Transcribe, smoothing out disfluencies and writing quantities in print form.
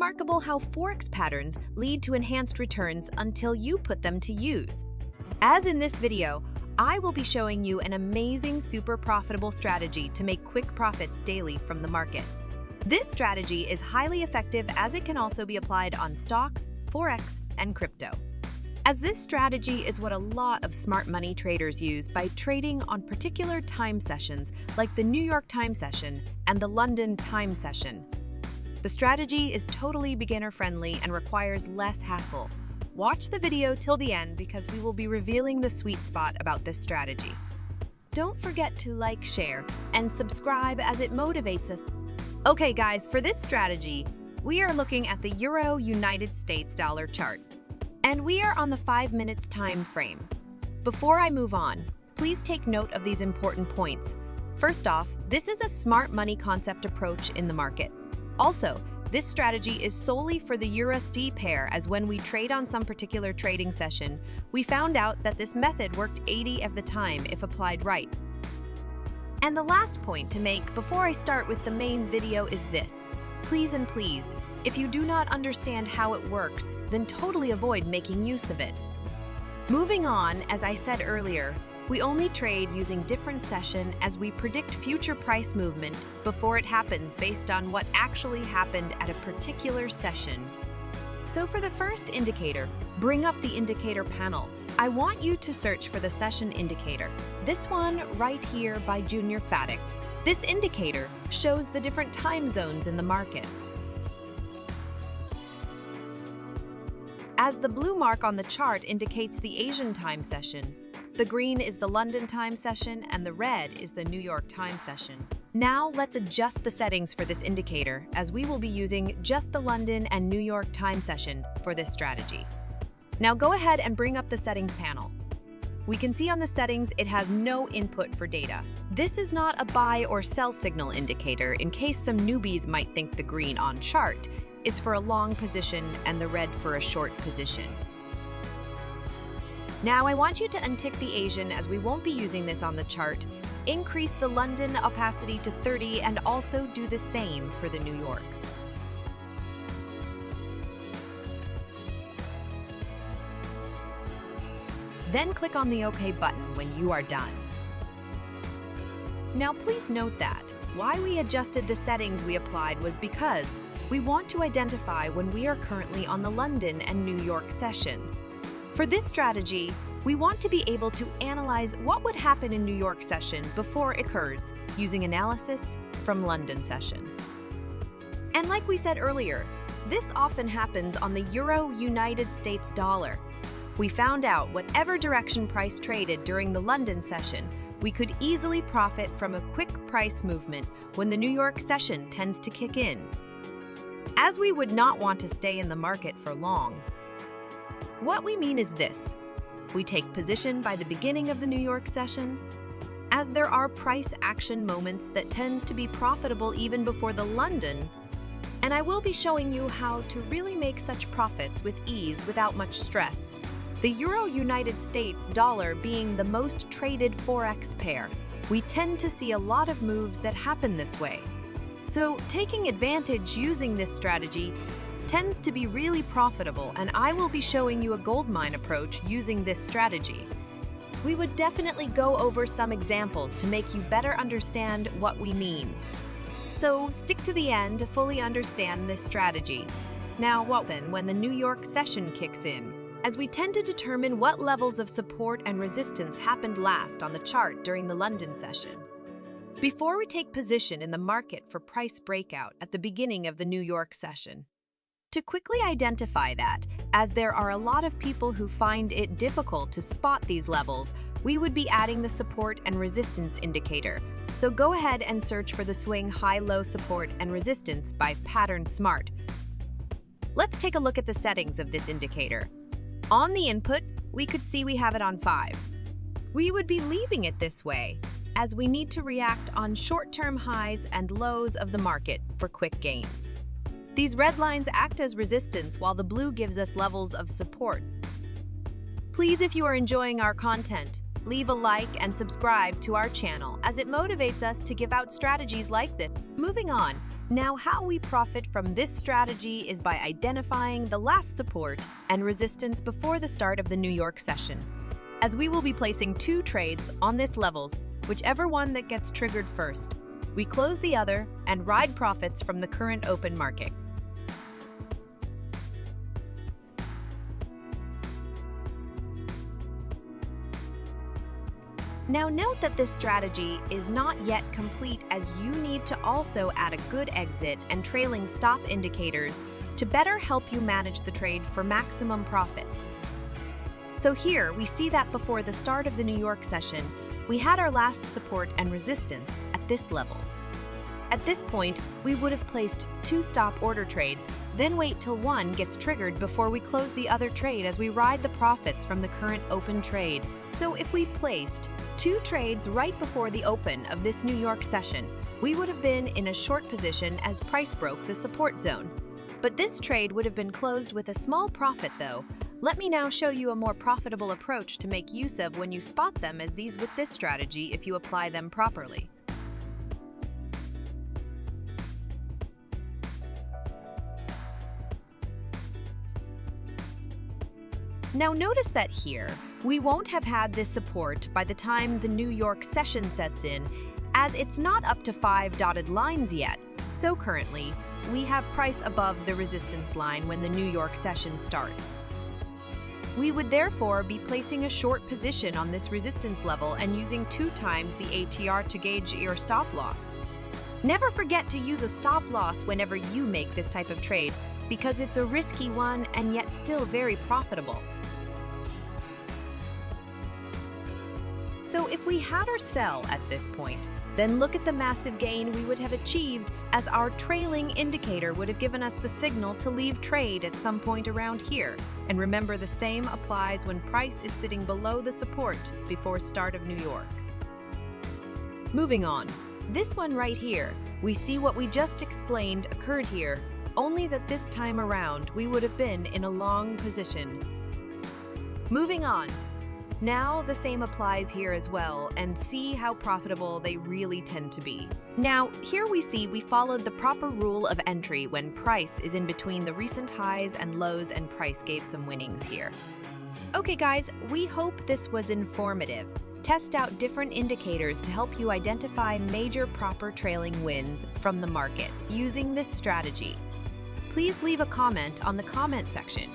remarkable how Forex patterns lead to enhanced returns until you put them to use. As in this video, I will be showing you an amazing, super profitable strategy to make quick profits daily from the market. This strategy is highly effective as it can also be applied on stocks, Forex, and crypto. As this strategy is what a lot of smart money traders use by trading on particular time sessions like the New York time session and the London time session. The strategy is totally beginner-friendly and requires less hassle. Watch the video till the end because we will be revealing the sweet spot about this strategy. Don't forget to like, share, and subscribe as it motivates us. Okay guys, for this strategy, we are looking at the Euro United States dollar chart. And we are on the 5 minutes time frame. Before I move on, please take note of these important points. First off, this is a smart money concept approach in the market. Also, this strategy is solely for the USD pair, as when we trade on some particular trading session, we found out that this method worked 80% of the time if applied right. And the last point to make before I start with the main video is this. Please and please, if you do not understand how it works, then totally avoid making use of it. Moving on, as I said earlier, we only trade using different session as we predict future price movement before it happens based on what actually happened at a particular session. So for the first indicator, bring up the indicator panel. I want you to search for the session indicator. This one right here by Junior Fatic. This indicator shows the different time zones in the market. As the blue mark on the chart indicates the Asian time session, the green is the London time session, and the red is the New York time session. Now let's adjust the settings for this indicator, as we will be using just the London and New York time session for this strategy. Now go ahead and bring up the settings panel. We can see on the settings it has no input for data. This is not a buy or sell signal indicator, in case some newbies might think the green on chart is for a long position and the red for a short position. Now I want you to untick the Asian, as we won't be using this on the chart. Increase the London opacity to 30 and also do the same for the New York. Then click on the OK button when you are done. Now please note that why we adjusted the settings we applied was because we want to identify when we are currently on the London and New York session. For this strategy, we want to be able to analyze what would happen in New York session before it occurs, using analysis from London session. And like we said earlier, this often happens on the Euro United States dollar. We found out whatever direction price traded during the London session, we could easily profit from a quick price movement when the New York session tends to kick in, as we would not want to stay in the market for long. What we mean is this. We take position by the beginning of the New York session, as there are price action moments that tends to be profitable even before the London, and I will be showing you how to really make such profits with ease without much stress. The Euro United States dollar being the most traded Forex pair, we tend to see a lot of moves that happen this way. So taking advantage using this strategy tends to be really profitable, and I will be showing you a goldmine approach using this strategy. We would definitely go over some examples to make you better understand what we mean. So stick to the end to fully understand this strategy. Now what happens when the New York session kicks in, as we tend to determine what levels of support and resistance happened last on the chart during the London session. Before we take position in the market for price breakout at the beginning of the New York session. To quickly identify that, as there are a lot of people who find it difficult to spot these levels, we would be adding the support and resistance indicator. So go ahead and search for the swing high-low support and resistance by Pattern Smart. Let's take a look at the settings of this indicator. On the input, we could see we have it on 5. We would be leaving it this way, as we need to react on short-term highs and lows of the market for quick gains. These red lines act as resistance while the blue gives us levels of support. Please, if you are enjoying our content, Leave a like and subscribe to our channel as it motivates us to give out strategies like this. Moving on, now how we profit from this strategy is by identifying the last support and resistance before the start of the New York session. As we will be placing 2 trades on this levels, whichever one that gets triggered first. We close the other and ride profits from the current open market. Now note that this strategy is not yet complete, as you need to also add a good exit and trailing stop indicators to better help you manage the trade for maximum profit. So here we see that before the start of the New York session, we had our last support and resistance at this levels. At this point, we would have placed 2 stop order trades, then wait till one gets triggered before we close the other trade as we ride the profits from the current open trade. So if we placed 2 trades right before the open of this New York session, we would have been in a short position as price broke the support zone. But this trade would have been closed with a small profit though. Let me now show you a more profitable approach to make use of when you spot them as these with this strategy if you apply them properly. Now notice that here, we won't have had this support by the time the New York session sets in, as it's not up to 5 dotted lines yet. So currently, we have price above the resistance line when the New York session starts. We would therefore be placing a short position on this resistance level and using 2 times the ATR to gauge your stop loss. Never forget to use a stop loss whenever you make this type of trade, because it's a risky one and yet still very profitable. So if we had our sell at this point, then look at the massive gain we would have achieved, as our trailing indicator would have given us the signal to leave trade at some point around here. And remember, the same applies when price is sitting below the support before start of New York. Moving on, this one right here, we see what we just explained occurred here, only that this time around we would have been in a long position. Moving on. Now the same applies here as well, and see how profitable they really tend to be. Now, here we see we followed the proper rule of entry when price is in between the recent highs and lows, and price gave some winnings here. Okay guys, we hope this was informative. Test out different indicators to help you identify major proper trailing wins from the market using this strategy. Please leave a comment on the comment section.